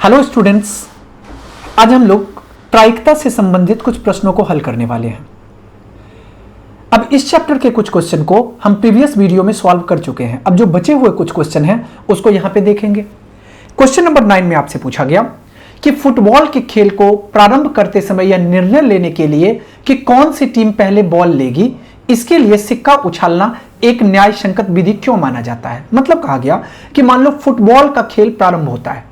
Hello students, आज हम लोग प्रायिकता से संबंधित कुछ प्रश्नों को हल करने वाले हैं। अब इस चैप्टर के कुछ क्वेश्चन को हम प्रीवियस वीडियो में सॉल्व कर चुके हैं। अब जो बचे हुए कुछ क्वेश्चन हैं उसको यहां पे देखेंगे। क्वेश्चन नंबर 9 में आपसे पूछा गया कि फुटबॉल के खेल को प्रारंभ करते समय यह निर्णय लेने के लिए कि कौन सी टीम पहले बॉल लेगी, इसके लिए सिक्का उछालना एक न्याय संगत विधि क्यों माना जाता है। मतलब कहा गया कि मान लो फुटबॉल का खेल प्रारंभ होता है,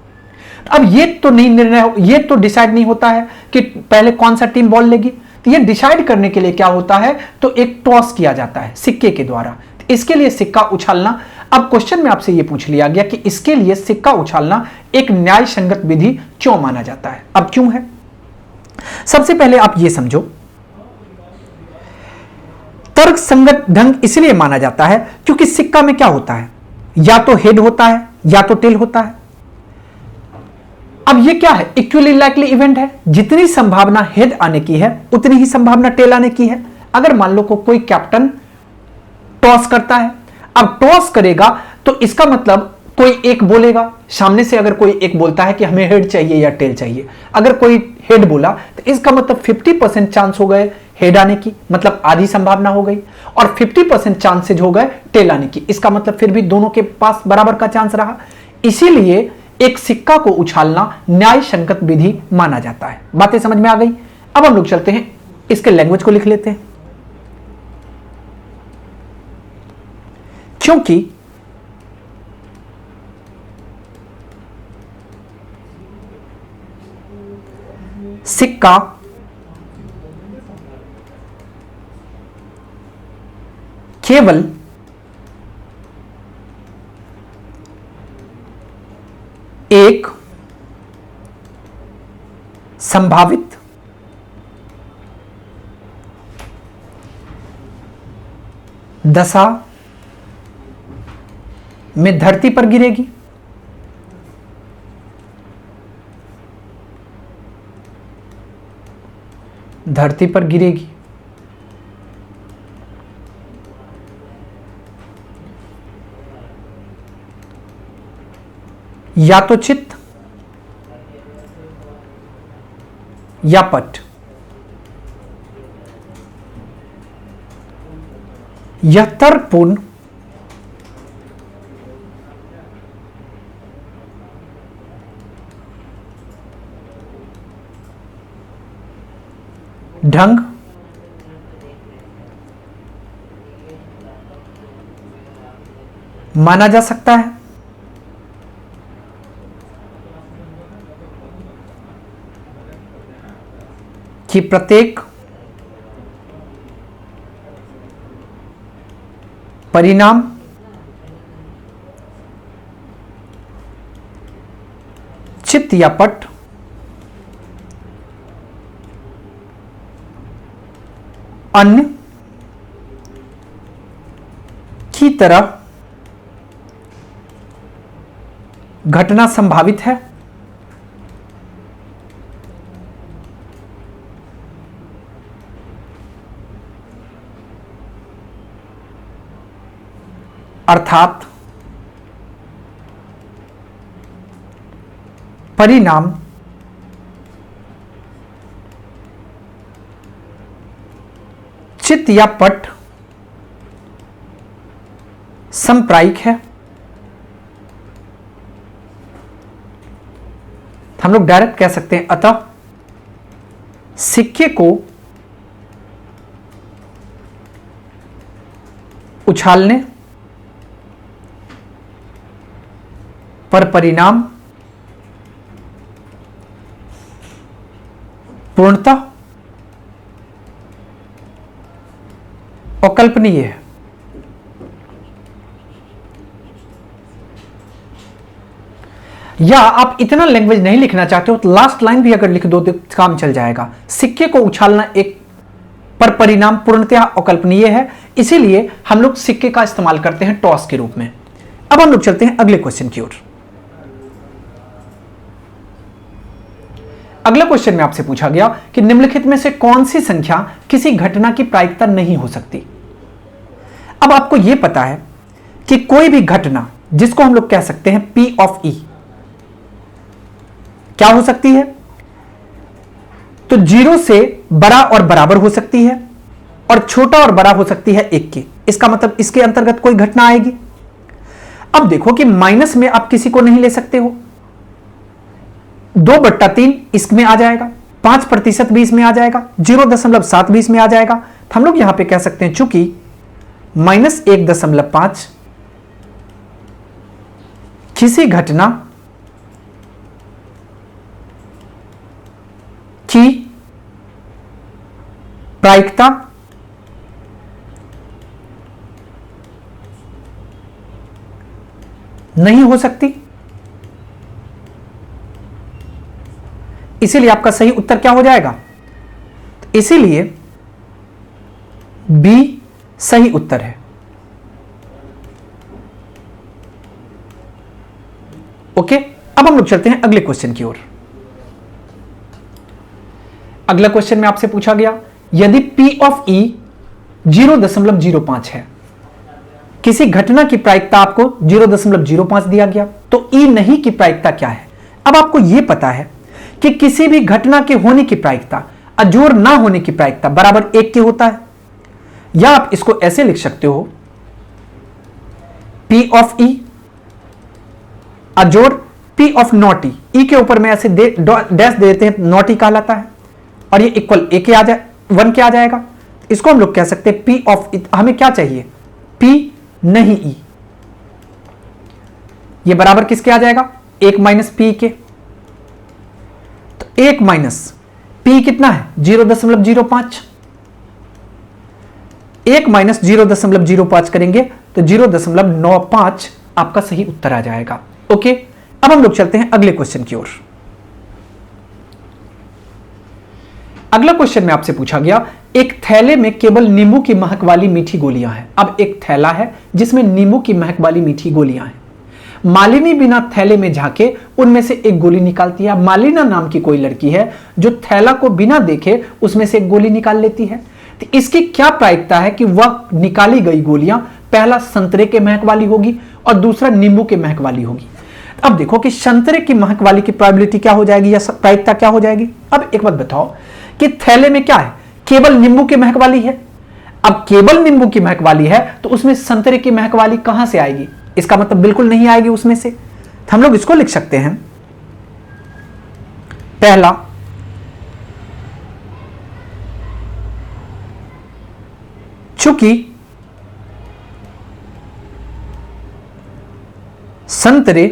अब ये तो डिसाइड नहीं होता है कि पहले कौन सा टीम बॉल लेगी, तो ये डिसाइड करने के लिए क्या होता है, तो एक टॉस किया जाता है सिक्के के द्वारा। तो इसके लिए सिक्का उछालना, अब क्वेश्चन में आपसे ये पूछ लिया गया कि इसके लिए सिक्का उछालना एक न्याय संगत विधि क्यों माना जाता है। अब क्यों है, सबसे पहले आप ये समझो, तर्क संगत ढंग इसलिए माना जाता है क्योंकि सिक्का में क्या होता है, या तो हेड होता है या तो टेल होता है। अब ये क्या है, इक्वली लाइकली इवेंट है, जितनी संभावना हेड आने की है उतनी ही संभावना टेल आने की है। अगर मान लो कोई कैप्टन टॉस करता है, अब टॉस करेगा तो इसका मतलब कोई एक बोलेगा, सामने से अगर कोई एक बोलता है कि हमें हेड चाहिए या टेल चाहिए, अगर कोई हेड बोला तो इसका मतलब 50% चांस हो गए हेड आने की, मतलब आधी संभावना हो गई, और 50% चांसेज हो गए टेल आने की, इसका मतलब फिर भी दोनों के पास बराबर का चांस रहा। इसीलिए एक सिक्का को उछालना न्याय संगत विधि माना जाता है। बातें समझ में आ गई। अब हम लोग चलते हैं, इसके लैंग्वेज को लिख लेते हैं। क्योंकि सिक्का केवल एक संभावित दशा में धरती पर गिरेगी, धरती पर गिरेगी, या तो चित्त या पट। यह तर्कपूर्ण ढंग माना जा सकता है कि प्रत्येक परिणाम चित्त या पट अन्य की तरह घटना संभावित है। अर्थात परिणाम चित्त या पट संप्रायिक है। हम लोग डायरेक्ट कह सकते हैं, अतः सिक्के को उछालने पर परिणाम पूर्णतः अकल्पनीय है। या आप इतना लैंग्वेज नहीं लिखना चाहते हो तो लास्ट लाइन भी अगर लिख दो तो काम चल जाएगा। सिक्के को उछालना एक पर परिणाम पूर्णतः अकल्पनीय है, इसीलिए हम लोग सिक्के का इस्तेमाल करते हैं टॉस के रूप में। अब हम लोग चलते हैं अगले क्वेश्चन की ओर। अगला क्वेश्चन में आपसे पूछा गया कि निम्नलिखित में से कौन सी संख्या किसी घटना की प्रायिकता नहीं हो सकती। अब आपको यह पता है कि कोई भी घटना जिसको हम लोग कह सकते हैं P ऑफ E, क्या हो सकती है? तो 0 से बड़ा और बराबर हो सकती है और छोटा और बड़ा हो सकती है 1 के। इसका मतलब इसके अंतर्गत कोई घटना आएगी। अब देखो कि माइनस में आप किसी को नहीं ले सकते हो, 2/3 इसमें आ जाएगा, 5% भी इसमें आ जाएगा, 0.7 भी इसमें आ जाएगा। तो हम लोग यहां पे कह सकते हैं चूंकि -1.5 किसी घटना की प्रायिकता नहीं हो सकती, इसीलिए आपका सही उत्तर क्या हो जाएगा? तो इसीलिए बी सही उत्तर है। ओके, अब हम लोग चलते हैं अगले क्वेश्चन की ओर। अगला क्वेश्चन में आपसे पूछा गया यदि P ऑफ E 0.05 है, किसी घटना की प्रायिकता आपको 0.05 दिया गया, तो E नहीं की प्रायिकता क्या है? अब आपको यह पता है कि किसी भी घटना के होने की प्रायिकता अजोड़ ना होने की प्रायिकता बराबर 1 के होता है, या आप इसको ऐसे लिख सकते हो P of E अजोड़ P of not E, E के ऊपर में ऐसे डैश देते हैं, नॉट E कहलाता है, और ये इक्वल A के आ जाए 1 के आ जाएगा। इसको हम लोग कह सकते हैं P ऑफ E, हमें क्या चाहिए? P नहीं E, ये बराबर किसके आ जाएगा? 1 माइनस P के। तो 1 माइनस P कितना है? 0.05। 1 माइनस 0.05 करेंगे तो 0.95 आपका सही उत्तर आ जाएगा। ओके, अब हम लोग चलते हैं अगले क्वेश्चन की ओर। अगला क्वेश्चन में आपसे पूछा गया एक थैले में केवल नींबू की महक वाली मीठी गोलियां हैं। अब एक थैला है जिसमें नींबू की महक वाली मीठी गोलियां हैं। मालिनी बिना थैले में झांके उनमें से एक गोली निकालती है। मालिना नाम की कोई लड़की है जो थैला को बिना देखे उसमें से एक गोली निकाल लेती है। तो इसकी क्या प्रायिकता है कि वह निकाली गई गोलियां पहला संतरे के महक वाली होगी और दूसरा नींबू के महक वाली होगी। अब देखो कि संतरे की महक वाली की प्रोबेबिलिटी क्या हो जाएगी या प्रायिकता क्या हो जाएगी। अब एक बात बताओ कि थैले में क्या है? केवल नींबू की महक वाली है। अब केवल नींबू की महक वाली है तो उसमें संतरे की महक वाली कहां से आएगी? इसका मतलब बिल्कुल नहीं आएगी उसमें से। तो हम लोग इसको लिख सकते हैं पहला चूंकि संतरे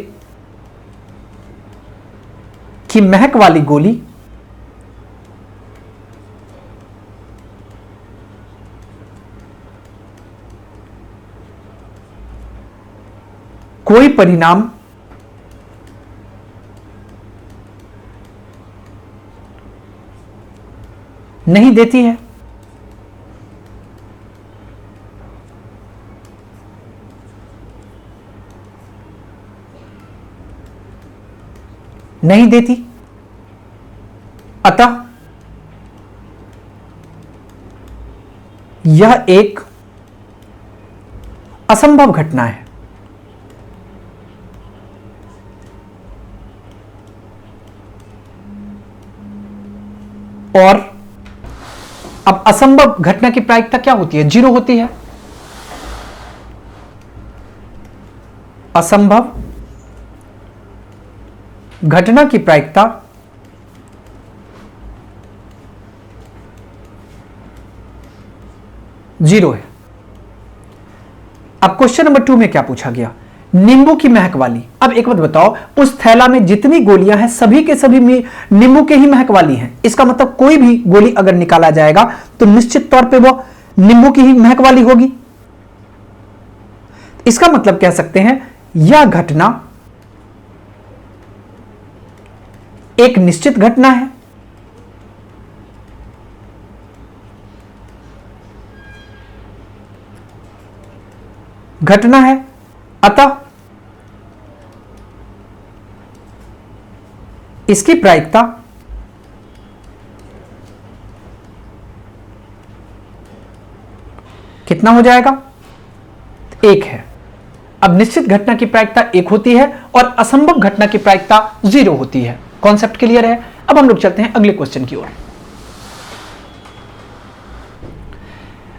की महक वाली गोली कोई परिणाम नहीं देती है, नहीं देती, अतः यह एक असंभव घटना है। और अब असंभव घटना की प्रायिकता क्या होती है? 0 होती है। असंभव घटना की प्रायिकता 0 है। अब क्वेश्चन नंबर 2 में क्या पूछा गया? नींबू की महक वाली। अब एक बात बताओ, उस थैला में जितनी गोलियां हैं सभी के सभी में नींबू के ही महक वाली हैं। इसका मतलब कोई भी गोली अगर निकाला जाएगा तो निश्चित तौर पे वो नींबू की ही महक वाली होगी। इसका मतलब कह सकते हैं यह घटना एक निश्चित घटना है। घटना है, अतः इसकी प्रायिकता कितना हो जाएगा? 1 है। अब निश्चित घटना की प्रायिकता 1 होती है और असंभव घटना की प्रायिकता 0 होती है। कॉन्सेप्ट क्लियर है? अब हम लोग चलते हैं अगले क्वेश्चन की ओर।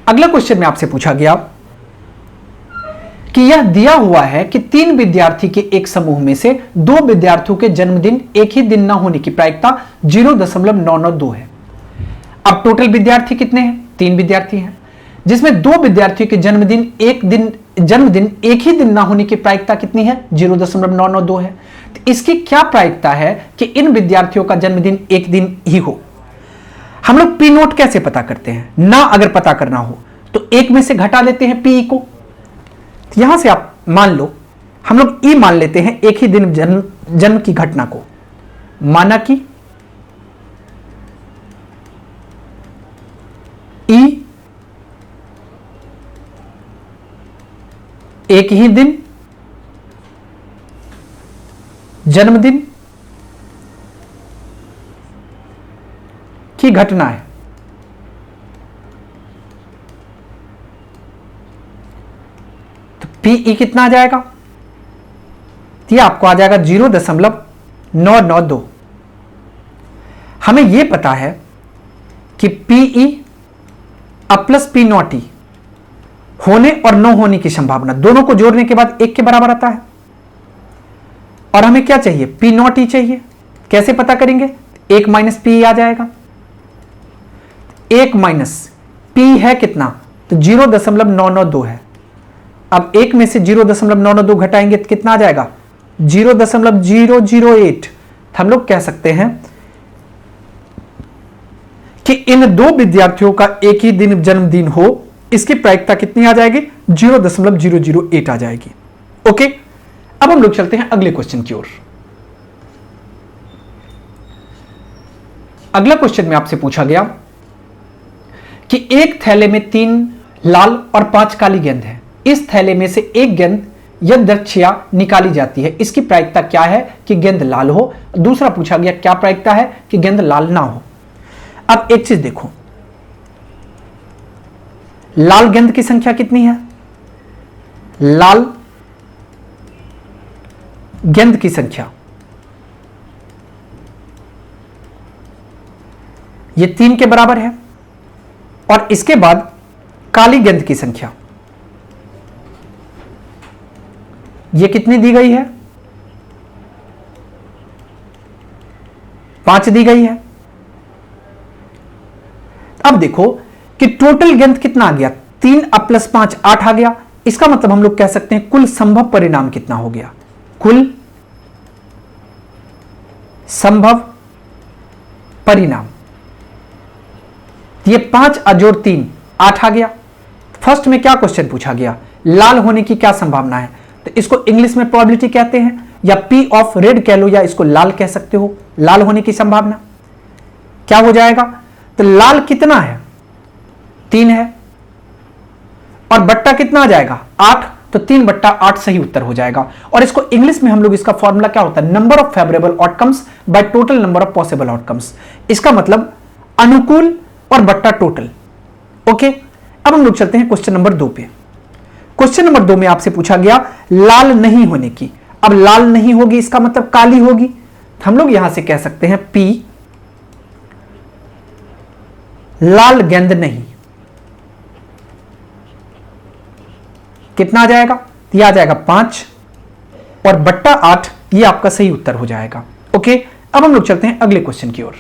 अगला क्वेश्चन में आपसे पूछा गया कि यह दिया हुआ है कि 3 विद्यार्थी के एक समूह में से 2 विद्यार्थियों के जन्मदिन एक ही दिन न होने की प्रायिकता 0.992 है। अब टोटल विद्यार्थी कितने हैं? 3 विद्यार्थी हैं, जिसमें 2 विद्यार्थियों के जन्मदिन एक ही दिन ना होने की प्रायिकता कितनी है? 0.992 है। तो इसकी क्या प्रायिकता है कि इन विद्यार्थियों का जन्मदिन एक दिन ही हो? हम लोग पी नोट कैसे पता करते हैं? ना अगर पता करना हो तो एक में से घटा लेते हैं पी को। तो यहां से आप मान लो, हम लोग ई मान लेते हैं एक ही दिन जन्म की घटना को, माना कि ई एक ही दिन जन्मदिन की घटना है। तो पीई कितना आ जाएगा? ये आपको आ जाएगा 0.992। हमें यह पता है कि पीई अब प्लस पी नॉट ई होने और न होने की संभावना दोनों को जोड़ने के बाद 1 के बराबर आता है। और हमें क्या चाहिए? पी नॉट ई चाहिए। कैसे पता करेंगे? 1 माइनस पी आ जाएगा। 1 माइनस पी है कितना? तो 0.992 है। अब 1 में से 0.992 घटाएंगे तो कितना आ जाएगा? 0.008। हम लोग कह सकते हैं कि इन 2 विद्यार्थियों का एक ही दिन जन्मदिन हो, इसकी प्रायिकता कितनी आ जाएगी? 0.008 आ जाएगी। ओके, अब हम लोग चलते हैं अगले क्वेश्चन की ओर। अगला क्वेश्चन में आपसे पूछा गया कि एक थैले में 3 लाल और 5 काली गेंद है। इस थैले में से एक गेंद यदृच्छया निकाली जाती है। इसकी प्रायिकता क्या है कि गेंद लाल हो? दूसरा पूछा गया क्या प्रायिकता है कि गेंद लाल ना हो। अब एक चीज देखो, लाल गेंद की संख्या कितनी है? लाल गेंद की संख्या ये 3 के बराबर है। और इसके बाद काली गेंद की संख्या ये कितनी दी गई है? 5 दी गई है। अब देखो कि टोटल गेंद कितना आ गया? 3 अब प्लस 5 8 आ गया। इसका मतलब हम लोग कह सकते हैं कुल संभव परिणाम कितना हो गया? कुल संभव परिणाम ये 5 अजोड़ 3 8 आ गया। फर्स्ट में क्या क्वेश्चन पूछा गया? लाल होने की क्या संभावना है? तो इसको इंग्लिश में प्रोबेबिलिटी कहते हैं, या पी ऑफ रेड कह लो, या इसको लाल कह सकते हो। लाल होने की संभावना क्या हो जाएगा? तो लाल कितना है? 3 है। और बट्टा कितना आ जाएगा? 8। तो 3/8 सही उत्तर हो जाएगा। और इसको इंग्लिश में हम लोग इसका फॉर्मूला क्या होता है? Number of favourable outcomes by total number of possible outcomes. इसका मतलब अनुकूल और बट्टा टोटल। ओके, अब हम लोग चलते हैं क्वेश्चन नंबर 2 पे। क्वेश्चन नंबर 2 में आपसे पूछा गया लाल नहीं होने की। अब लाल नहीं होगी इसका मतलब काली होगी। हम लोग यहां से कह सकते हैं पी लाल गेंद नहीं। कितना आ जाएगा? ये आ जाएगा 5 और बट्टा 8, ये आपका सही उत्तर हो जाएगा। ओके, अब हम लोग चलते हैं अगले क्वेश्चन की ओर।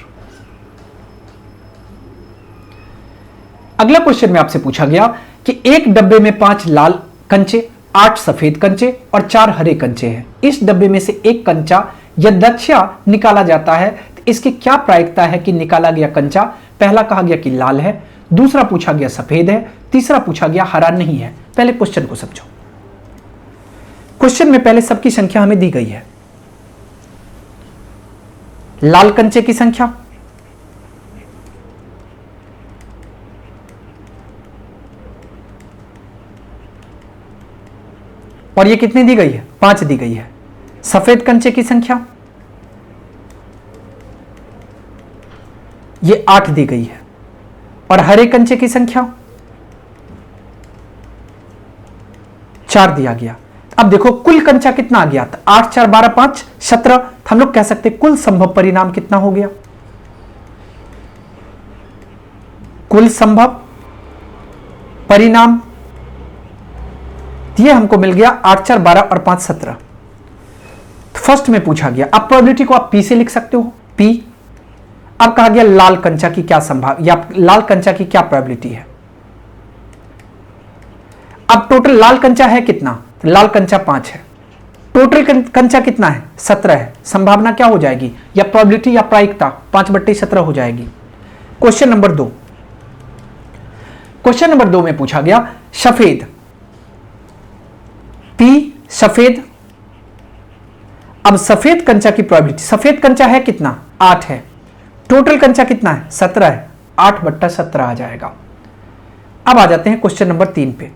अगला क्वेश्चन में आपसे पूछा गया कि एक डब्बे में 5 लाल कंचे, 8 सफेद कंचे और 4 हरे कंचे हैं। इस डब्बे में से एक कंचा यदृच्छया निकाला जाता है, तो इसकी क्या प्रायिकता है कि निकाला गया कंचा पहला कहा गया कि लाल है, दूसरा पूछा गया सफेद है, तीसरा पूछा गया हरा नहीं है। पहले क्वेश्चन को समझो। क्वेश्चन में पहले सबकी संख्या हमें दी गई है। लाल कंचे की संख्या और ये कितनी दी गई है? 5 दी गई है। सफेद कंचे की संख्या ये 8 दी गई है। और हरे कंचे की संख्या 4 दिया गया। अब देखो कुल कंचा कितना आ गया? 8 4 12 5 17। तो हम लोग कह सकते हैं कुल संभव परिणाम कितना हो गया, कुल संभव परिणाम ये हमको मिल गया 8 4 12 और 5 17। तो फर्स्ट में पूछा गया, अब प्रोबेबिलिटी को आप पी से लिख सकते हो, पी। अब कहा गया लाल कंचा की क्या संभाव या लाल कंचा की क्या प्रोबेबिलिटी है। अब टोटल लाल कंचा है कितना, तो लाल कंचा 5 है, टोटल कंचा कितना है 17 है, संभावना क्या हो जाएगी या प्रोबेबिलिटी या प्रायिकता 5/17 हो जाएगी। क्वेश्चन नंबर 2, क्वेश्चन नंबर 2 में पूछा गया सफेद, पी सफेद। अब सफेद कंचा की प्रोबेबिलिटी, सफेद कंचा है कितना 8 है, टोटल कंचा कितना है 17 है, 8/17 आ जाएगा। अब आ जाते हैं क्वेश्चन नंबर 3 पे।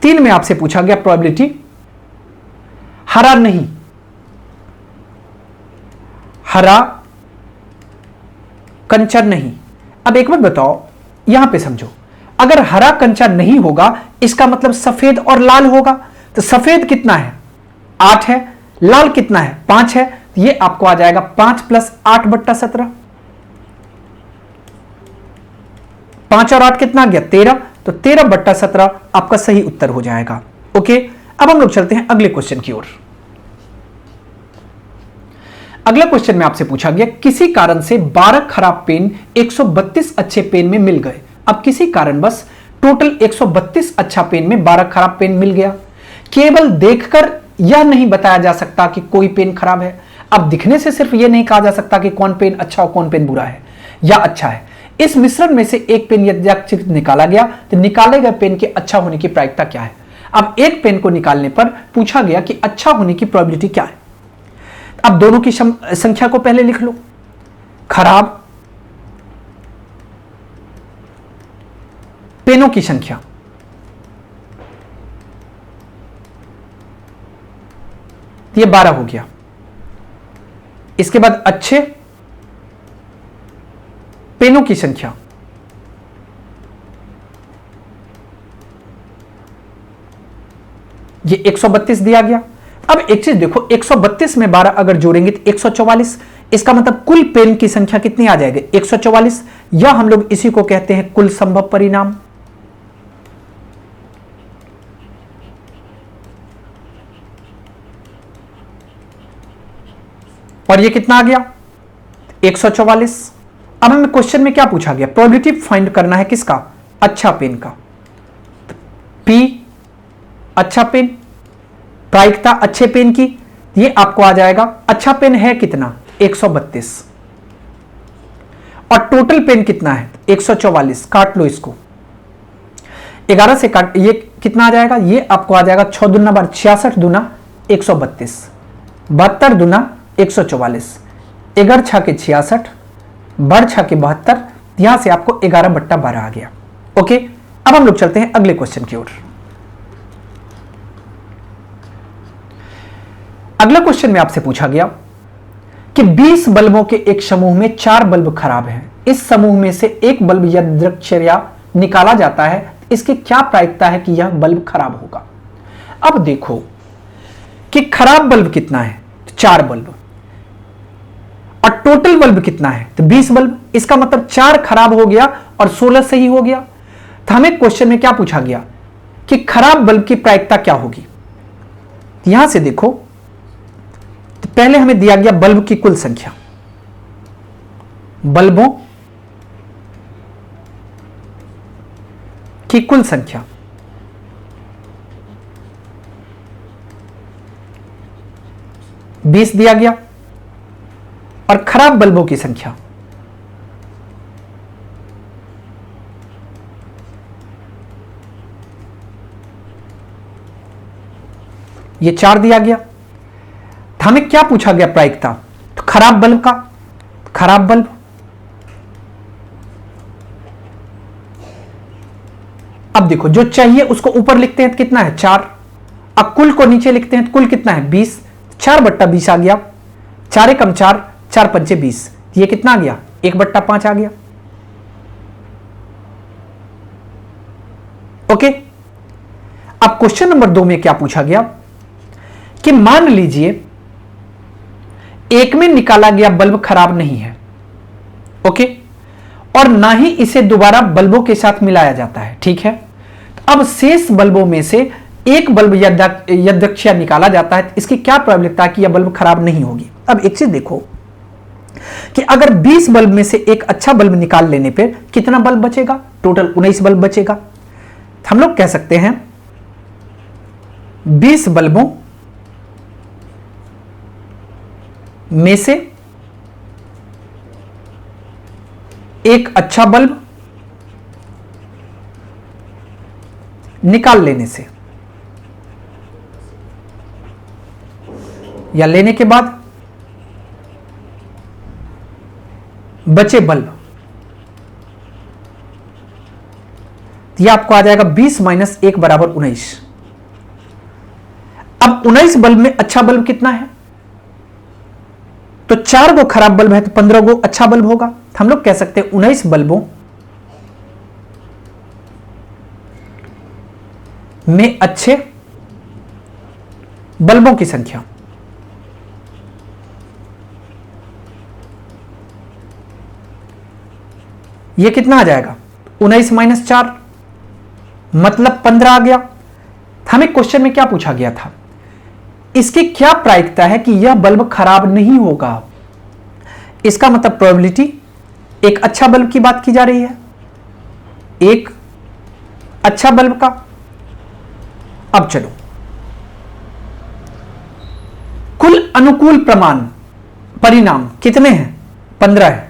3 में आपसे पूछा गया प्रोबेबिलिटी हरा नहीं, हरा कंचा नहीं। अब एक बात बताओ, यहां पे समझो, अगर हरा कंचा नहीं होगा इसका मतलब सफेद और लाल होगा। तो सफेद कितना है 8 है, लाल कितना है 5 है, तो ये आपको आ जाएगा 5 + 8/17। 5 और 8 कितना आ गया 13, तो 13/17 आपका सही उत्तर हो जाएगा। ओके, अब हम लोग चलते हैं अगले क्वेश्चन की ओर। अगला क्वेश्चन में आपसे पूछा गया किसी कारण से 12 खराब पेन 132 अच्छे पेन में मिल गए। अब किसी कारणवश टोटल 132 अच्छा पेन में 12 खराब पेन मिल गया। केवल देखकर यह नहीं बताया जा सकता कि कोई पेन खराब है। अब दिखने से सिर्फ यह नहीं कहा जा सकता कि कौन पेन अच्छा और कौन पेन बुरा है या अच्छा है। इस मिश्रण में से एक पेन यदि निकाला गया तो निकाले गए पेन के अच्छा होने की प्रायिकता क्या है। अब एक पेन को निकालने पर पूछा गया कि अच्छा होने की प्रोबेबिलिटी क्या है। अब दोनों की संख्या को पहले लिख लो, खराब पेनों की संख्या, ये 12 हो गया। इसके बाद अच्छे पेनों की संख्या, ये 132 दिया गया। अब एक चीज देखो, 132 में 12 अगर जोड़ेंगे तो 144, इसका मतलब कुल पेन की संख्या कितनी आ जाएगी 144, या हम लोग इसी को कहते हैं कुल संभव परिणाम। और ये कितना आ गया 144। अब हमें क्वेश्चन में क्या पूछा गया, प्रोबेबिलिटी फाइंड करना है किसका, अच्छा पेन का। पी अच्छा पेन, प्रायिकता अच्छे पेन की, ये आपको आ जाएगा अच्छा पेन है कितना 132 और टोटल पेन कितना है 144। काट लो इसको, 11 से काट, ये कितना आ जाएगा, ये आपको आ जाएगा 6 दूना 66 दूना 132, 72 दूना 144, 11 छके 66, बढ़ छके 72, यहां से आपको 11/12 आ गया। ओके, अब हम लोग चलते हैं अगले क्वेश्चन की ओर। अगला क्वेश्चन में आपसे पूछा गया कि 20 बल्बों के एक समूह में 4 बल्ब खराब हैं। इस समूह में से एक बल्ब यदृच्छया निकाला जाता है, इसकी क्या प्रायिकता है कि यह बल्ब खराब होगा। अब देखो कि खराब बल्ब कितना है, 4 बल्ब, और टोटल बल्ब कितना है तो 20 बल्ब। इसका मतलब 4 खराब हो गया और 16 सही हो गया। तो हमें क्वेश्चन में क्या पूछा गया कि खराब बल्ब की प्रायिकता क्या होगी। यहां से देखो, तो पहले हमें दिया गया बल्ब की कुल संख्या, बल्बों की कुल संख्या, बीस दिया गया, और खराब बल्बों की संख्या ये 4 दिया गया। तो हमें क्या पूछा गया प्रायिकता, तो खराब बल्ब का, खराब बल्ब अब देखो जो चाहिए उसको ऊपर लिखते हैं तो कितना है 4, अब कुल को नीचे लिखते हैं तो कुल कितना है 20, 4/20 आ गया, 4 एकम 4, 4 पंचे 20, ये कितना आ गया 1/5 आ गया। ओके, अब क्वेश्चन नंबर 2 में क्या पूछा गया कि मान लीजिए एक में निकाला गया बल्ब खराब नहीं है, ओके, और ना ही इसे दोबारा बल्बों के साथ मिलाया जाता है, ठीक है। अब शेष बल्बों में से एक बल्ब यदृच्छया निकाला जाता है, इसकी क्या प्रोबेबिलिटी है कि यह बल्ब खराब नहीं होगी। अब एक चीज देखो कि अगर 20 बल्ब में से एक अच्छा बल्ब निकाल लेने पर कितना बल्ब बचेगा, टोटल 19 बल्ब बचेगा। हम लोग कह सकते हैं 20 बल्बों में से एक अच्छा बल्ब निकाल लेने से या लेने के बाद बचे बल्ब, यह आपको आ जाएगा 20 माइनस 1 बराबर 19। अब 19 बल्ब में अच्छा बल्ब कितना है, तो 4 गो खराब बल्ब है तो 15 गो अच्छा बल्ब होगा। हम लोग कह सकते हैं 19 बल्बों में अच्छे बल्बों की संख्या ये कितना आ जाएगा, 19 माइनस 4 मतलब 15 आ गया। हमें क्वेश्चन में क्या पूछा गया था, इसकी क्या प्रायिकता है कि यह बल्ब खराब नहीं होगा। इसका मतलब प्रोबेबिलिटी एक अच्छा बल्ब की बात की जा रही है, एक अच्छा बल्ब का। अब चलो कुल अनुकूल परिणाम कितने हैं, 15 है।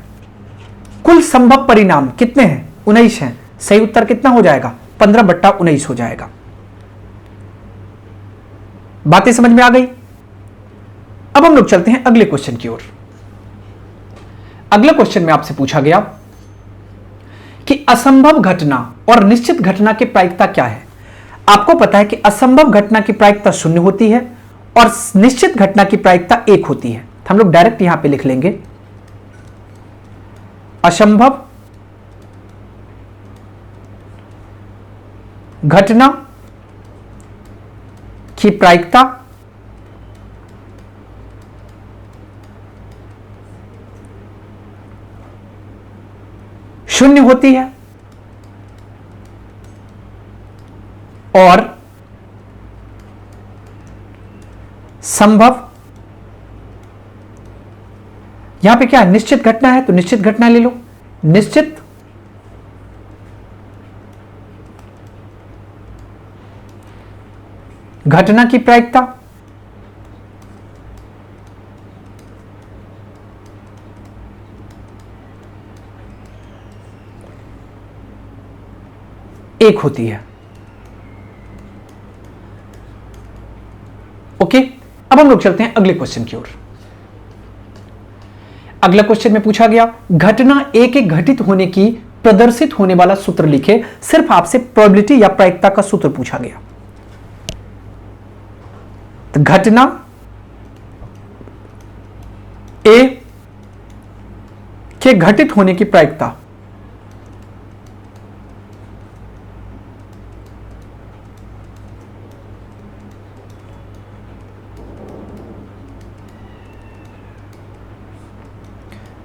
कुल संभव परिणाम कितने हैं, 19 हैं। सही उत्तर कितना हो जाएगा, 15/19 हो जाएगा। बातें समझ में आ गई। अब हम लोग चलते हैं अगले क्वेश्चन की ओर। अगले क्वेश्चन में आपसे पूछा गया कि असंभव घटना और निश्चित घटना की प्रायिकता क्या है। आपको पता है कि असंभव घटना की प्रायिकता 0 होती है और निश्चित घटना की प्रायिकता 1 होती है। हम लोग डायरेक्ट यहां पे लिख लेंगे असंभव घटना की प्रायिकता शून्य होती है और संभव, यहां पे क्या है, निश्चित घटना है तो निश्चित घटना ले लो। निश्चित घटना की प्रायिकता एक होती है, ओके। अब हम लोग चलते हैं अगले क्वेश्चन की ओर। अगला क्वेश्चन में पूछा गया घटना ए के घटित होने की प्रदर्शित होने वाला सूत्र लिखे। सिर्फ आपसे प्रोबेबिलिटी या प्रायिकता का सूत्र पूछा गया। तो घटना ए के घटित होने की प्रायिकता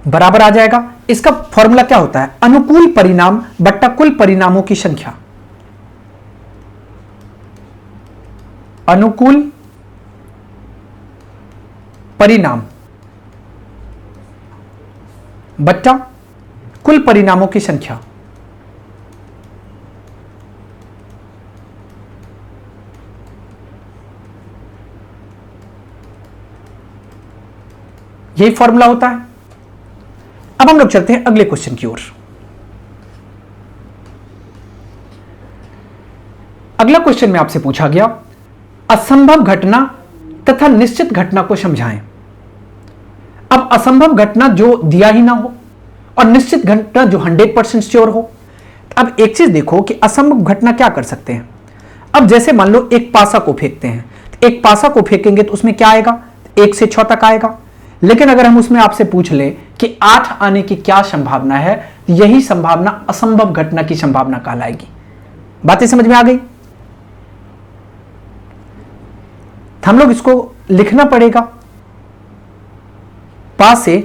बराबर आ जाएगा। इसका फॉर्मूला क्या होता है, अनुकूल परिणाम बट्टा कुल परिणामों की संख्या। अनुकूल परिणाम बट्टा कुल परिणामों की संख्या। यही फॉर्मूला होता है। अब हम लोग चलते हैं अगले क्वेश्चन की ओर। अगला क्वेश्चन में आपसे पूछा गया असंभव घटना तथा निश्चित घटना को समझाएं। अब असंभव घटना जो दिया ही ना हो और निश्चित घटना जो 100% श्योर हो। अब एक चीज देखो कि असंभव घटना क्या कर सकते हैं। अब जैसे मान लो एक पासा को फेंकते हैं, तो एक पासा को फेंकेंगे तो उसमें क्या आएगा, 1 से 6 तक आएगा। लेकिन अगर हम उसमें आपसे पूछ ले कि 8 आने की क्या संभावना है, तो यही संभावना असंभव घटना की संभावना कहलाएगी। बातें समझ में आ गई। हम लोग इसको लिखना पड़ेगा पासे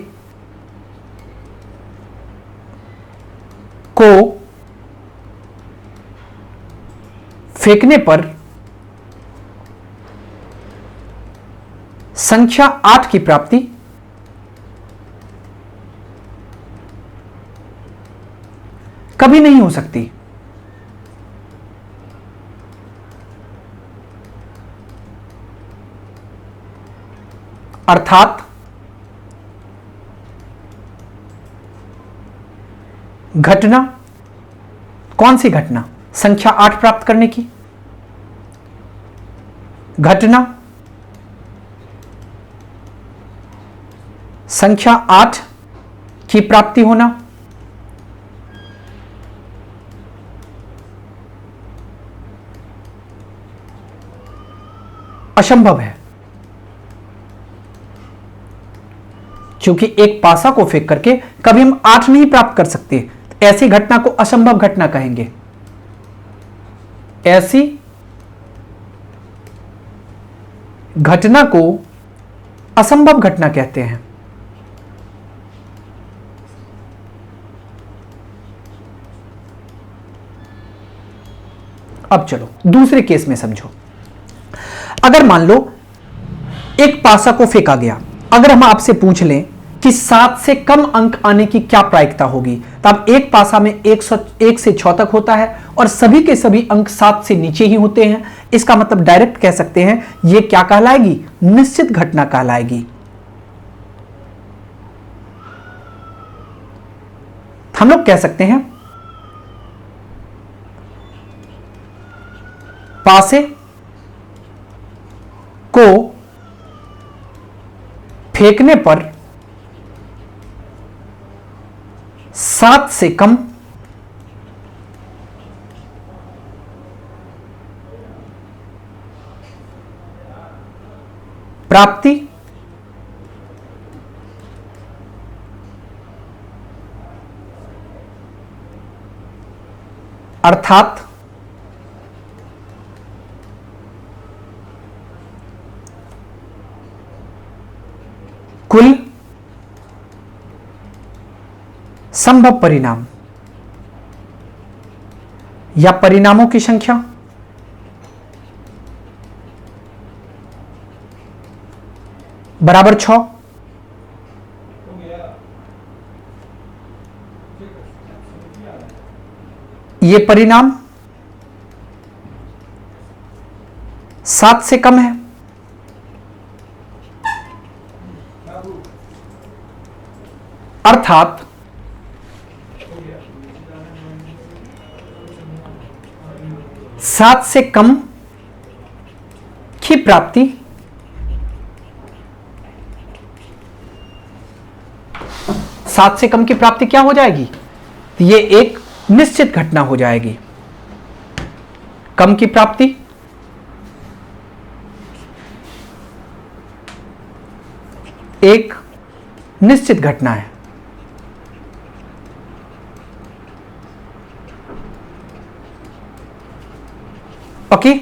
को फेंकने पर संख्या 8 की प्राप्ति कभी नहीं हो सकती। अर्थात घटना, कौन सी घटना? संख्या 8 प्राप्त करने की घटना, संख्या 8 की प्राप्ति होना असंभव है, क्योंकि एक पासा को फेंक करके कभी हम 8 नहीं प्राप्त कर सकते। ऐसी घटना को असंभव घटना कहेंगे। ऐसी घटना को असंभव घटना कहते हैं। अब चलो दूसरे केस में समझो। अगर मान लो एक पासा को फेंका गया, अगर हम आपसे पूछ लें कि 7 से कम अंक आने की क्या प्रायिकता होगी, तो अब एक पासा में 1 से 6 तक होता है और सभी के सभी अंक 7 से नीचे ही होते हैं। इसका मतलब डायरेक्ट कह सकते हैं यह क्या कहलाएगी? निश्चित घटना कहलाएगी। हम लोग कह सकते हैं पासे को फेंकने पर 7 से कम प्राप्ति अर्थात कुल संभव परिणाम या परिणामों की संख्या बराबर 6। ये परिणाम 7 से कम है, अर्थात सात से कम की प्राप्ति सात से कम की प्राप्ति क्या हो जाएगी? ये एक निश्चित घटना हो जाएगी। कम की प्राप्ति एक निश्चित घटना है। ओके।